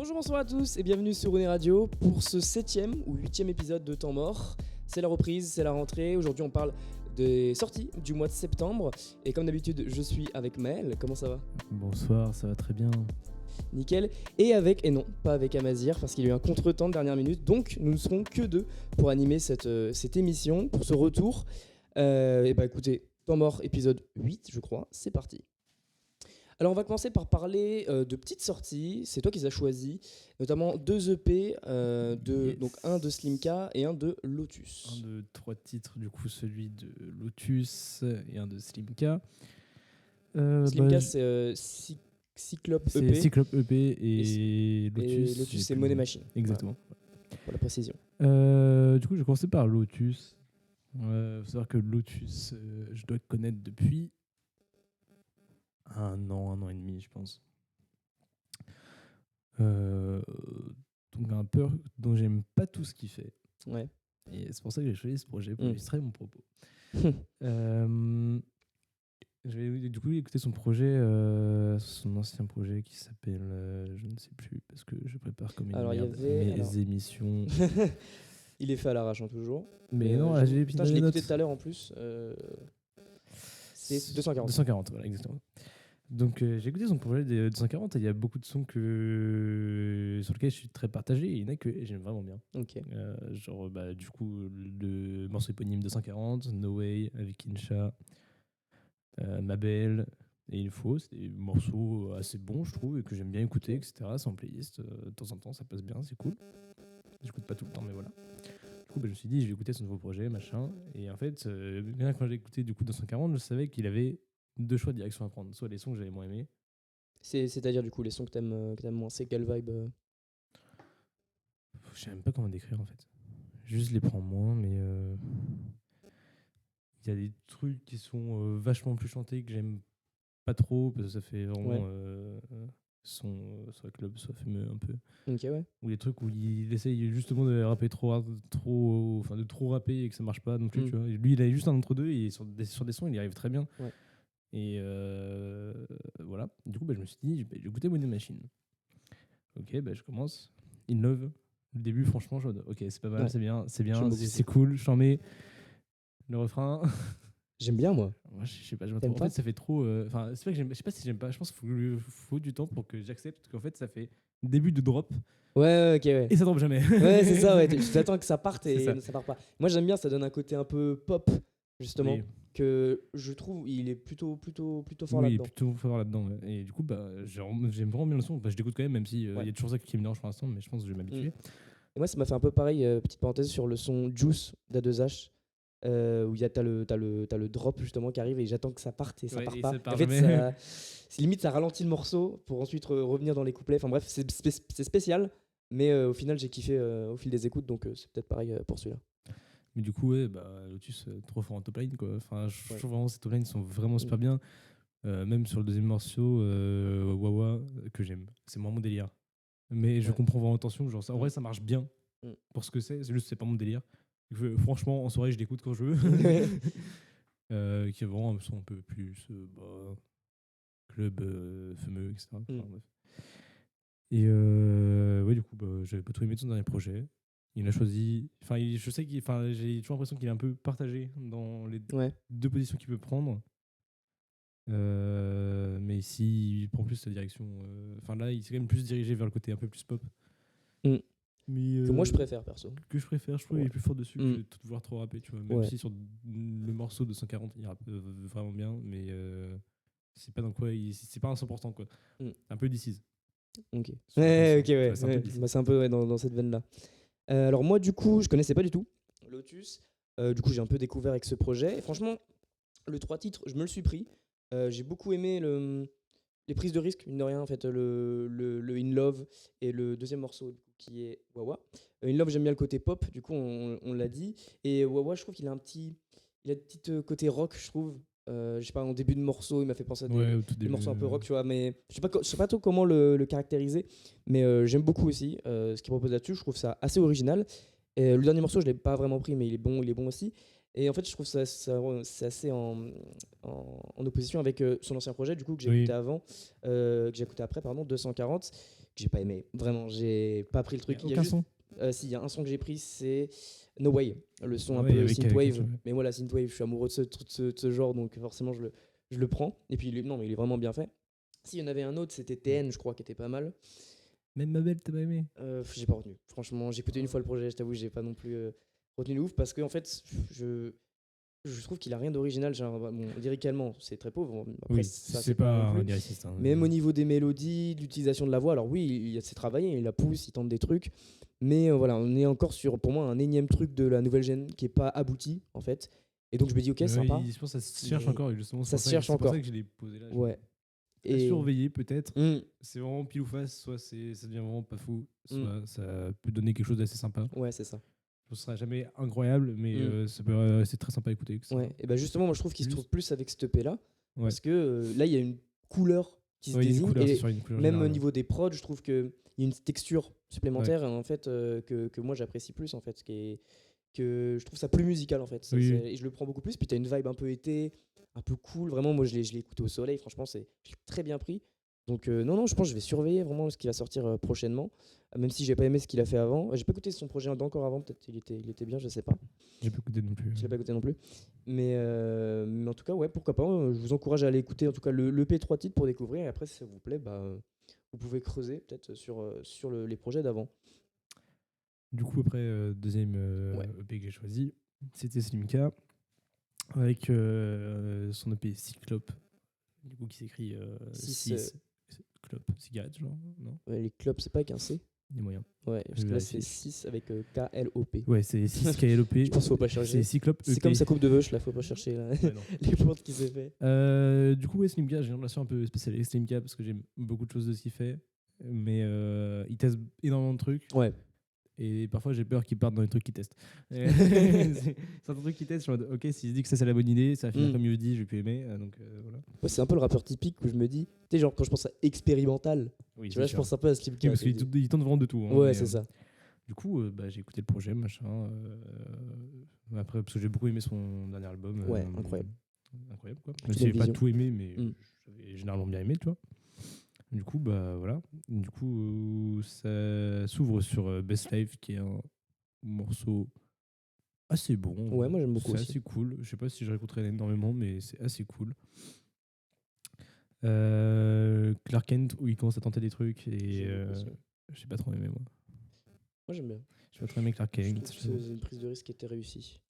Bonjour, bonsoir à tous et bienvenue sur René Radio pour ce 7e ou 8e épisode de Temps Mort. C'est la reprise, c'est la rentrée. Aujourd'hui, on parle des sorties du mois de septembre. Et comme d'habitude, je suis avec Maël. Comment ça va ? Bonsoir, ça va très bien. Nickel. Et non, pas avec Amazir parce qu'il y a eu un contretemps de dernière minute. Donc, nous ne serons que deux pour animer cette émission, pour ce retour. Écoutez, Temps Mort, épisode 8, je crois. C'est parti. Alors on va commencer par parler de petites sorties, c'est toi qui les as choisies, notamment 2 EP, Yes. donc un de Slimka et un de Lotus. Un de 3 titres, du coup celui de Lotus et un de Slimka. Slimka c'est Cyclope c'est EP Cyclope EP et Lotus. Lotus j'ai c'est plus Money le nom. Machine. Exactement. Voilà, pour la précision. Du coup je vais commencer par Lotus. Faut savoir que Lotus, je dois connaître depuis un an et demi, je pense. Donc un peu dont j'aime pas tout ce qu'il fait. Ouais. Et c'est pour ça que j'ai choisi ce projet pour illustrer mon propos. Je vais du coup écouter son projet, son ancien projet qui s'appelle, je ne sais plus, parce que je prépare comme une Alors, il y merde avait- mes émissions. Il est fait à l'arrache toujours. Mais non, je j'ai putain, je l'ai écouté tout à l'heure en plus. C'est 240. 240, voilà, exactement. Donc j'ai écouté son projet de 240 et il y a beaucoup de sons sur lesquels je suis très partagé et il y en a que j'aime vraiment bien. Ok. Du coup, le morceau éponyme 240, No Way avec Incha, Ma Belle et Il Faut, c'est des morceaux assez bons, je trouve, et que j'aime bien écouter, etc. C'est en playlist, de temps en temps, ça passe bien, c'est cool. J'écoute pas tout le temps, mais voilà. Du coup, je me suis dit, je vais écouter son nouveau projet, machin. Et en fait, bien quand j'ai écouté du coup 240, je savais qu'il avait 2 choix de direction à prendre. Soit les sons que j'avais moins aimés. C'est-à-dire du coup les sons que t'aimes moins, c'est quelle vibe Je sais même pas comment décrire en fait. Juste les prends moins, mais il y a des trucs qui sont vachement plus chantés que j'aime pas trop parce que ça fait vraiment son soit club, soit fumeux un peu. Ok, ouais. Ou des trucs où il essaye justement de rapper de trop rapper et que ça marche pas non plus. Tu vois. Et lui, il a juste un entre deux et sur des sons, il y arrive très bien. Ouais. Et voilà. Du coup, je me suis dit, je vais écouter Money Machine. Ok, je commence. In Love. Le début, franchement, ok, c'est pas mal, Ouais. c'est bien, J'aime beaucoup c'est cool, j'en mets le refrain. J'aime bien moi. Moi, je sais pas, je T'aimes en fait, ça fait trop. Enfin, c'est pas que j'aime, je sais pas si j'aime pas. Je pense qu'il faut du temps pour que j'accepte, parce qu'en fait, ça fait début de drop Ouais, ok, ouais. et ça drop jamais. Ouais, c'est ça, ouais. Tu t'attends que ça parte et C'est ça. ça part pas. Moi, j'aime bien, ça donne un côté un peu pop, justement, Oui. que je trouve il est plutôt fort Oui, là-dedans. plutôt fort là-dedans. Ouais. Et du coup, j'aime vraiment bien le son. Je l'écoute quand même, même si il y a toujours ça qui me dérange pour l'instant, mais je pense que je vais m'habituer. Et moi, ça m'a fait un peu pareil, petite parenthèse, sur le son Juice d'A2H, où t'as le drop justement qui arrive et j'attends que ça parte et ça part pas. Ça part En fait, jamais. c'est limite, ça ralentit le morceau pour ensuite revenir dans les couplets. Enfin bref, c'est spécial, mais au final, j'ai kiffé au fil des écoutes, donc c'est peut-être pareil pour celui-là. Mais du coup, Lotus, trop fort en top line, quoi. Enfin, je trouve vraiment ces top lines sont vraiment super Mm. bien. Même sur le deuxième morceau, Wawa, que j'aime. C'est moins mon délire. Mais je comprends vraiment l'intention. Genre, en vrai, ça marche bien pour ce que c'est. C'est juste, c'est pas mon délire. Franchement, en soirée, je l'écoute quand je veux. Qui est vraiment un son un peu plus club, fameux, etc. Enfin, bref. Et du coup, j'avais pas trop aimé son dernier projet. Il a choisi. Enfin, je sais j'ai toujours l'impression qu'il est un peu partagé dans les 2 positions qu'il peut prendre. Mais ici, il prend plus sa direction. Enfin, là, il s'est quand même plus dirigé vers le côté un peu plus pop. Mais, que moi, je préfère, perso. Que je préfère, je trouve qu'il est plus fort dessus que de vouloir trop rapper. Tu vois. Même si sur le morceau de 140, il rappe vraiment bien, mais c'est pas dans quoi. C'est pas un 100%, quoi. Un peu This Is. Ok. C'est C'est un peu dans cette veine-là. Alors moi, du coup, je connaissais pas du tout Lotus. Du coup, j'ai un peu découvert avec ce projet. Et franchement, le 3 titres, je me le suis pris. J'ai beaucoup aimé les prises de risque, mine de rien, en fait, le In Love et le deuxième morceau qui est Wawa. In Love, j'aime bien le côté pop, du coup, on l'a dit. Et Wawa, je trouve qu'il a un petit côté rock, je trouve. Je sais pas, en début de morceau, il m'a fait penser à des morceaux un peu rock, tu vois, mais je sais pas trop comment le caractériser, mais j'aime beaucoup aussi ce qu'il propose là-dessus. Je trouve ça assez original. Et le dernier morceau, je l'ai pas vraiment pris, mais il est bon aussi. Et en fait, je trouve ça c'est assez en opposition avec son ancien projet, du coup, que j'ai écouté après, pardon, 240, j'ai pas aimé. Vraiment, j'ai pas pris le truc. Aucun son. Si, il y a un son que j'ai pris, c'est No Way, le son un Ouais, peu avec synthwave. Mais voilà, synthwave, je suis amoureux de ce genre, donc forcément je le prends. Et puis non, mais il est vraiment bien fait. S'il y en avait un autre, c'était TN, je crois, qui était pas mal. Même ma belle, t'as pas aimé? J'ai pas retenu. Franchement, j'ai écouté une fois le projet, je t'avoue, j'ai pas non plus retenu de ouf parce que en fait, je trouve qu'il a rien d'original. Bon, lyricalement, c'est très pauvre. Après, Oui, ça, c'est pas non un plus. lyriciste. Hein, Même au niveau des mélodies, l'utilisation de la voix, alors oui, c'est travaillé, il la pousse, il tente des trucs. Mais voilà, on est encore sur, pour moi, un énième truc de la nouvelle gêne qui est pas abouti, en fait. Et donc je me dis, ok, sympa. Je pense que ça se cherche encore, justement. Ça se cherche encore. C'est pour ça que je l'ai posé là. Ouais. À surveiller, peut-être. Mm. C'est vraiment pile ou face, soit ça devient vraiment pas fou, soit ça peut donner quelque chose d'assez sympa. Ouais, c'est ça. Ce sera jamais incroyable, mais c'est très sympa à écouter. Ouais, et bah justement, moi je trouve qu'il se trouve plus avec cette EP là. Parce que là, il y a une couleur qui se désigne. Une couleur même générale. au niveau des prods, je trouve qu'il y a une texture supplémentaire en fait, que moi j'apprécie plus en fait. Que je trouve ça plus musical en fait. Et je le prends beaucoup plus. Puis t'as une vibe un peu été, un peu cool. Vraiment, moi je l'ai écouté au soleil. Franchement, je l'ai très bien pris. Donc non, je pense que je vais surveiller vraiment ce qui va sortir prochainement. Même si j'ai pas aimé ce qu'il a fait avant. J'ai pas écouté son projet d'encore avant. Peut-être il était bien, je sais pas. J'ai pas écouté non plus. Je l'ai pas écouté non plus. Mais en tout cas, ouais, pourquoi pas. Je vous encourage à aller écouter en tout cas le EP 3 titres pour découvrir. Et après, si ça vous plaît, vous pouvez creuser peut-être sur les projets d'avant. Du coup, après, deuxième EP que j'ai choisi, c'était Slimka avec son EP Cyclope, du coup qui s'écrit 6 clopes, cigarettes, genre, non? Ouais, les clopes, c'est pas avec un C? Des moyens. Ouais, parce que là c'est 6 avec K-L-O-P. Ouais, c'est 6 K-L-O-P. Je pense qu'il faut pas chercher. C'est Cyclope. C'est comme sa coupe de veuche, là, faut pas chercher là. Ouais, les portes qui s'est fait. Du coup, Slimka, j'ai une relation un peu spéciale avec Slimka parce que j'aime beaucoup de choses de ce qu'il fait, mais il teste énormément de trucs. Ouais. Et parfois, j'ai peur qu'ils partent dans les trucs qu'ils testent. C'est un truc qu'ils testent, je suis en mode, ok, s'il se dit que ça, c'est la bonne idée, ça va finir comme il le dit, je vais plus aimer. Donc voilà. Ouais, c'est un peu le rappeur typique où je me dis, tu sais, genre quand je pense à expérimental, oui, tu vois, je pense un peu à Slimka. Oui, parce qu'il tente vraiment de tout. Hein, ouais, c'est ça. Du coup, j'ai écouté le projet, machin. Après, parce que j'ai beaucoup aimé son dernier album. Ouais, incroyable. Incroyable, quoi. Même si j'ai pas tout aimé, mais j'avais généralement bien aimé, tu vois. Du coup, voilà. Du coup, ça s'ouvre sur Best Life, qui est un morceau assez bon. Ouais, moi j'aime beaucoup aussi. C'est assez cool. Je sais pas si je réécouterai énormément, mais c'est assez cool. Clark Kent, où il commence à tenter des trucs, et j'ai pas trop aimé, moi. Moi j'aime bien. J'ai pas trop aimé Clark Kent. C'est une prise de risque qui était réussie.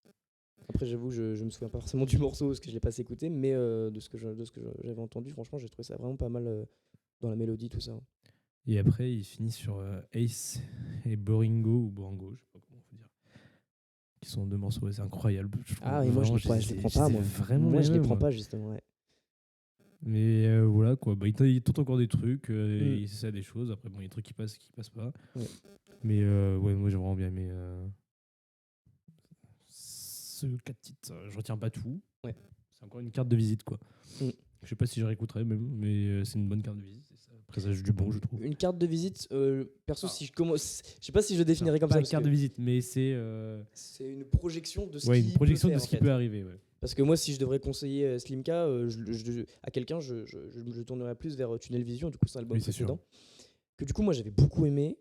Après, j'avoue, je me souviens pas forcément du morceau parce que je l'ai pas assez écouté, mais de ce que j'avais entendu, franchement, j'ai trouvé ça vraiment pas mal dans la mélodie, tout ça. Et après, il finit sur Ace et Boringo, ou Borango, je sais pas comment on peut dire, qui sont deux morceaux assez incroyables. Et moi, je les prends pas, moi. Moi, je les prends pas, justement, ouais. Mais voilà, quoi. Il tente encore des trucs, il essaie des choses. Après, bon, il y a des trucs qui passent pas. Ouais. Mais ouais, moi, j'ai vraiment bien aimé ce 4 titres. Je retiens pas tout. Ouais. C'est encore une carte de visite, quoi. Je sais pas si je réécouterai même, mais c'est une bonne carte de visite. Ça présage du bon, je trouve. Une carte de visite, perso, si je commence, je sais pas si je le définirais comme ça. Pas une carte de visite, mais c'est une projection de ce une qui projection peut faire, de ce qui peut arriver. Ouais. Parce que moi, si je devrais conseiller Slimka à quelqu'un, je tournerais plus vers Tunnel Vision, du coup, c'est un album précédent. Que du coup, moi, j'avais beaucoup aimé.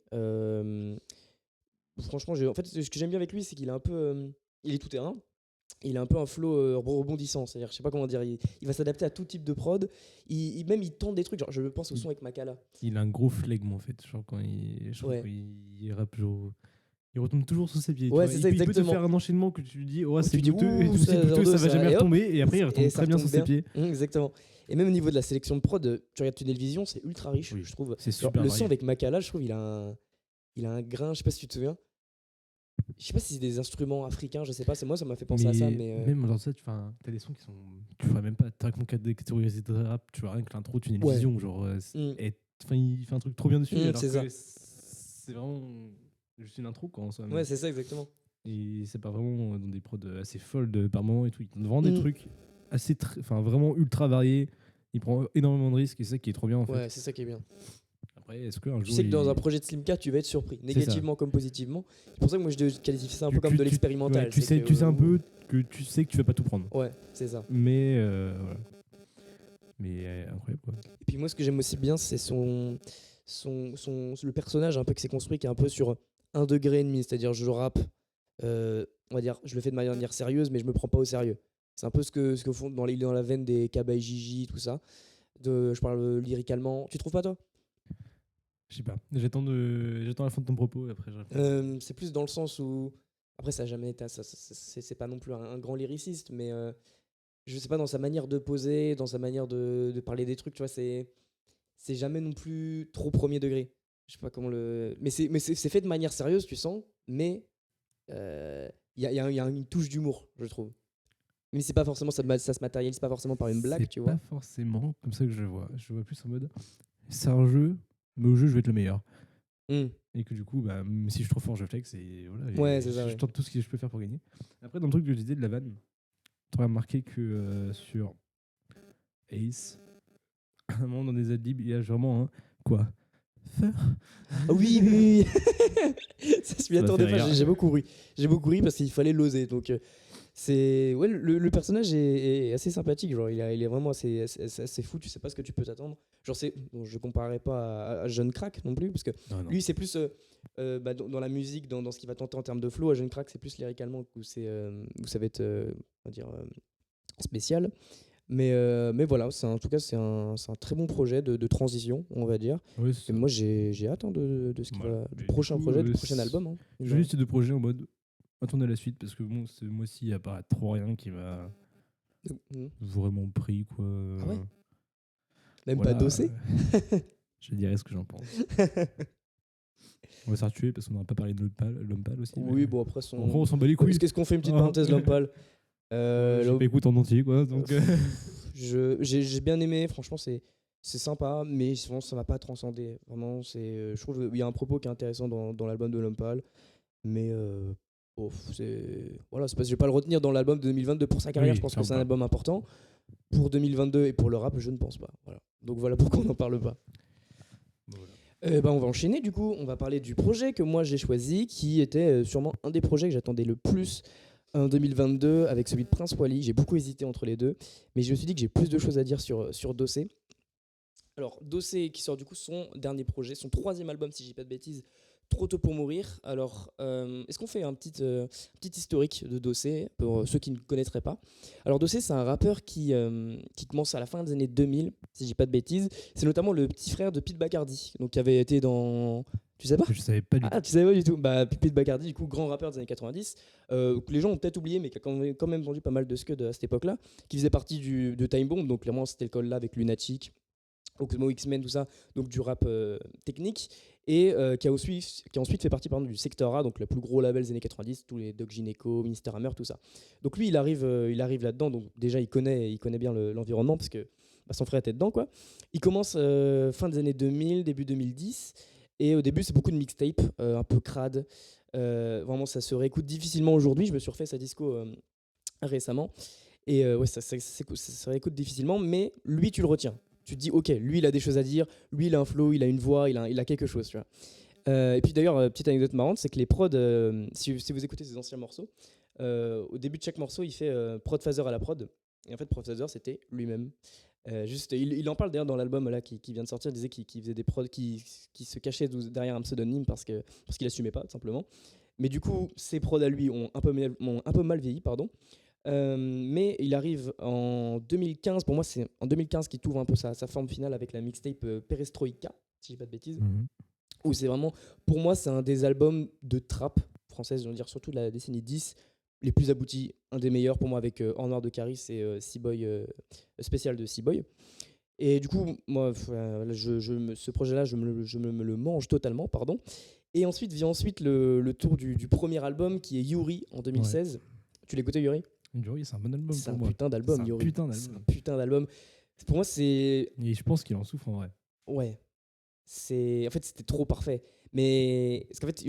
Franchement, en fait, ce que j'aime bien avec lui, c'est qu'il est un peu. Il est tout terrain. Il a un peu un flow rebondissant, c'est-à-dire, je sais pas comment dire, il va s'adapter à tout type de prod. Il tente des trucs, genre je pense au son avec Makala. Il a un gros flegme en fait, genre quand il rappe, genre, il retombe toujours sur ses pieds. Ouais, c'est ça, exactement. Il peut te faire un enchaînement que tu lui dis, oh, c'est douteux, et tout, c'est douteux, ça va jamais retomber, et après il retombe très bien sur ses pieds. Exactement. Et même au niveau de la sélection de prod, tu regardes Tunnel Vision, c'est ultra riche, je trouve. C'est super. Le son avec Makala, je trouve, il a un grain, je sais pas si tu te souviens. Je sais pas si c'est des instruments africains, je sais pas, c'est moi, ça m'a fait penser à ça. Mais même dans ça, t'as des sons qui sont. Tu vois même pas, t'as mon cas de catégorisé de rap, tu vois rien que l'intro, Tunnel Vision, genre. Il fait un truc trop bien dessus, alors que c'est vraiment juste une intro, quoi, en soi. Ouais, c'est ça, exactement. Et c'est pas vraiment dans des prods assez folles par moment et tout. Il te vend des trucs assez. Vraiment ultra variés. Il prend énormément de risques et c'est ça qui est trop bien, en fait. Ouais, c'est ça qui est bien. Après, est-ce qu'un jour. Tu sais que dans un projet de Slimka, tu vas être surpris, négativement comme positivement. C'est pour ça que moi je qualifie ça un peu comme de l'expérimental. Tu sais un peu que tu sais que tu vas pas tout prendre. Ouais, c'est ça. Mais voilà. Mais incroyable, quoi. Et puis moi, ce que j'aime aussi bien, c'est le personnage un peu qui s'est construit, qui est un peu sur 1,5 degré, c'est-à-dire je rappe, on va dire, je le fais de manière sérieuse, mais je me prends pas au sérieux. C'est un peu ce que font dans la veine des Kaba et Gigi, tout ça. Je parle lyricalement. Tu trouves pas, toi? Je sais pas. J'attends la fin de ton propos et après je réponds. C'est plus dans le sens où. Après, ça a jamais été. C'est pas non plus un grand lyriciste, mais je sais pas, dans sa manière de poser, dans sa manière de parler des trucs, tu vois, c'est jamais non plus trop premier degré. Je sais pas comment le. Mais c'est fait de manière sérieuse, tu sens, mais il y a une touche d'humour, je trouve. Mais c'est pas forcément, ça se matérialise pas forcément par une blague, tu vois. C'est pas forcément comme ça que je vois. Je vois plus en mode, c'est un jeu, mais au jeu, je vais être le meilleur. Et que du coup, bah, même si je suis trop fort, je flex et voilà. Ouais, c'est ça. Je tente tout ce que je peux faire pour gagner. Après, dans le truc que je disais de la vanne, tu aurais remarqué que sur Ace, à un moment dans des adlibs, il y a vraiment un quoi Oui, oui. Ça, je m'y attendais pas. rire. J'ai beaucoup ri. J'ai beaucoup ri parce qu'il fallait l'oser. Donc, c'est ouais, le personnage est assez sympathique. Genre, il est vraiment assez fou. Tu sais pas ce que tu peux t'attendre. Genre, bon, je comparerais pas à Jeune Crack non plus, parce que Non. lui, c'est plus dans la musique, dans ce qu'il va tenter en termes de flow. À Jeune Crack, c'est plus lyricalement où ça va être, on va dire, spécial. Mais voilà, en tout cas, c'est un très bon projet de transition, on va dire. Ouais, et moi, j'ai hâte de ce qui va, du prochain projet, du prochain album. Hein, j'ai juste ces deux projets en mode attendez la suite, parce que bon, ce mois-ci, il n'y a pas trop rien qui m'a vraiment pris, quoi. Ah ouais. Même voilà, pas Dossé. Je dirais ce que j'en pense. On va se tuer parce qu'on n'aura pas parlé de l'homme pâle aussi. Oui, bon, après, on s'en bat les couilles. Qu'est-ce qu'on fait une petite parenthèse, l'homme pâle? Je l'écoute en entier, quoi. Donc j'ai bien aimé, franchement, c'est sympa, mais ça m'a pas transcendé. Vraiment, je trouve qu'il y a un propos qui est intéressant dans l'album de l'homme pâle, mais voilà, c'est parce que je vais pas le retenir dans l'album de 2022 pour sa carrière. Oui, je pense que c'est un album important. Pour 2022 et pour le rap, je ne pense pas. Voilà. Donc voilà pourquoi on n'en parle pas. Voilà. On va enchaîner du coup. On va parler du projet que moi j'ai choisi, qui était sûrement un des projets que j'attendais le plus en 2022 avec celui de Prince Wally. J'ai beaucoup hésité entre les deux, mais je me suis dit que j'ai plus de choses à dire sur Dossé. Alors Dossé qui sort du coup son dernier projet, son 3e album si je dis pas de bêtises, Trop tôt pour mourir. Alors, est-ce qu'on fait un petit historique de Dossé pour ceux qui ne connaîtraient pas? Alors Dossé, c'est un rappeur qui commence à la fin des années 2000, si je dis pas de bêtises. C'est notamment le petit frère de Pete Bacardi, donc qui avait été dans... Tu sais pas? Je savais pas du tout. Ah, tu savais pas du tout. Bah, Pete Bacardi, du coup, grand rappeur des années 90, que les gens ont peut-être oublié, mais qui a quand même vendu pas mal de scuds à cette époque-là, qui faisait partie de Time Bomb, donc clairement c'était le col là avec Lunatic, Oxmo X-Men, tout ça, donc du rap technique, et qui a ensuite fait partie du Sector A, donc le plus gros label des années 90, tous les Doc Gineco, Minister Hammer, tout ça. Donc lui, il arrive là-dedans, donc déjà il connaît bien l'environnement, parce que son frère était dedans, quoi. Il commence fin des années 2000, début 2010, et au début c'est beaucoup de mixtape, un peu crade, vraiment ça se réécoute difficilement aujourd'hui. Je me suis refait sa disco récemment, et ouais, ça se réécoute difficilement, mais lui tu le retiens. Tu te dis, ok, lui il a des choses à dire, lui il a un flow, il a une voix, il a quelque chose, tu vois. Et puis d'ailleurs, petite anecdote marrante, c'est que les prods, si vous écoutez ses anciens morceaux, au début de chaque morceau, il fait prod phaser à la prod. Et en fait, prod phaser, c'était lui-même. Il en parle d'ailleurs dans l'album là, qui vient de sortir, il disait qu'il faisait des prods qui se cachaient derrière un pseudonyme parce qu'il assumait pas, tout simplement. Mais du coup, ses prods à lui ont un peu mal vieilli, pardon. Mais il arrive en 2015, pour moi c'est en 2015 qu'il trouve un peu sa forme finale avec la mixtape Perestroïka, si je dis pas de bêtises, où c'est vraiment, pour moi c'est un des albums de trap française, je veux dire surtout de la décennie 10, les plus aboutis, un des meilleurs pour moi avec En Noir de Caris et Seaboy, spécial de Seaboy. Et du coup, moi, ce projet-là, je me le mange totalement, pardon. Et ensuite vient le tour du premier album qui est Yuri en 2016. Ouais. Tu l'écoutais Yuri? Yuri, c'est un bon album pour moi. C'est un putain d'album, Yuri. C'est un putain d'album. Pour moi, c'est... Et je pense qu'il en souffre en vrai. Ouais. En fait, c'était trop parfait. Mais parce qu'en fait,